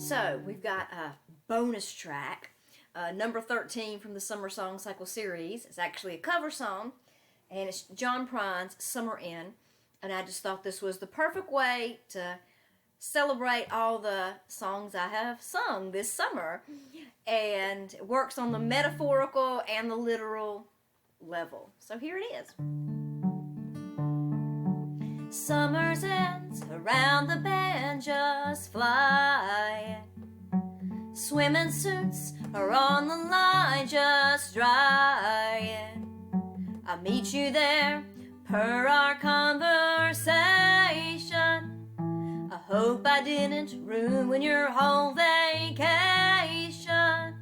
So we've got a bonus track, number 13 from the Summer Song Cycle series. It's actually a cover song, and it's John Prine's Summer In. And I just thought this was the perfect way to celebrate all the songs I have sung this summer. And it works on the metaphorical and the literal level. So here it is. Summer's ends around the bend just flying. Swimming suits are on the line just drying. I'll meet you there per our conversation. I hope I didn't ruin your whole vacation.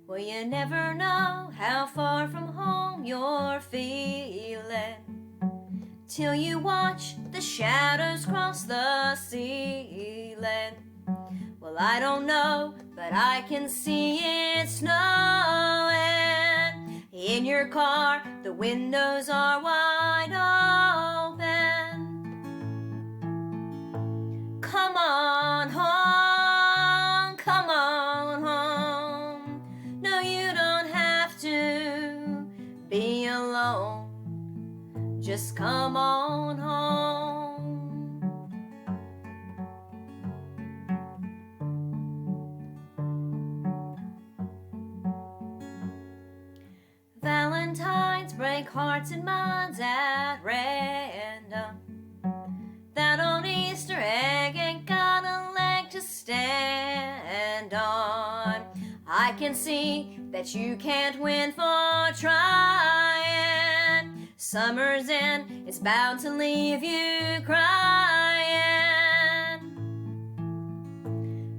Well, you never know how far from home you're feeling till you watch the shadows cross the ceiling. Well, I don't know, but I can see it snowing. In your car, the windows are wide open. Come on home, come on home. No, you don't have to be alone. Just come on home. Valentines break hearts and minds at random. That old Easter egg ain't got a leg to stand on. I can see that you can't win for trying. Summer's in, it's bound to leave you crying.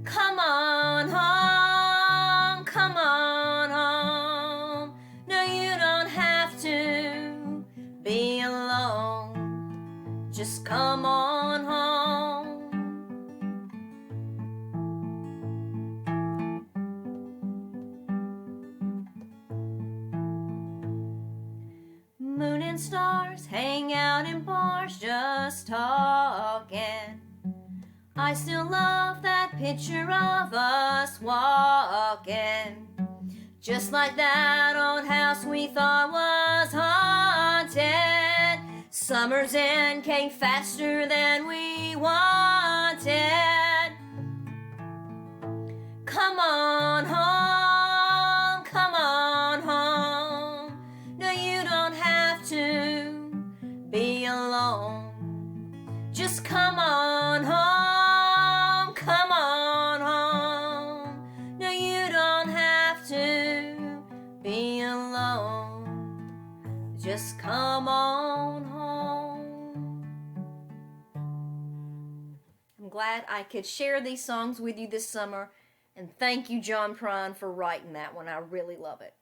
Come on home, come on home. No, you don't have to be alone. Just come on home. Moon and stars hang out in bars just talking. I still love that picture of us walking, just like that old house we thought was haunted. Summer's in came faster than we wanted. Come on home, come on home. No, you don't have to be alone. Just come on home, come on home. No, you don't have to be alone. Just come on home. I'm glad I could share these songs with you this summer, and thank you, John Prine, for writing that one. I really love it.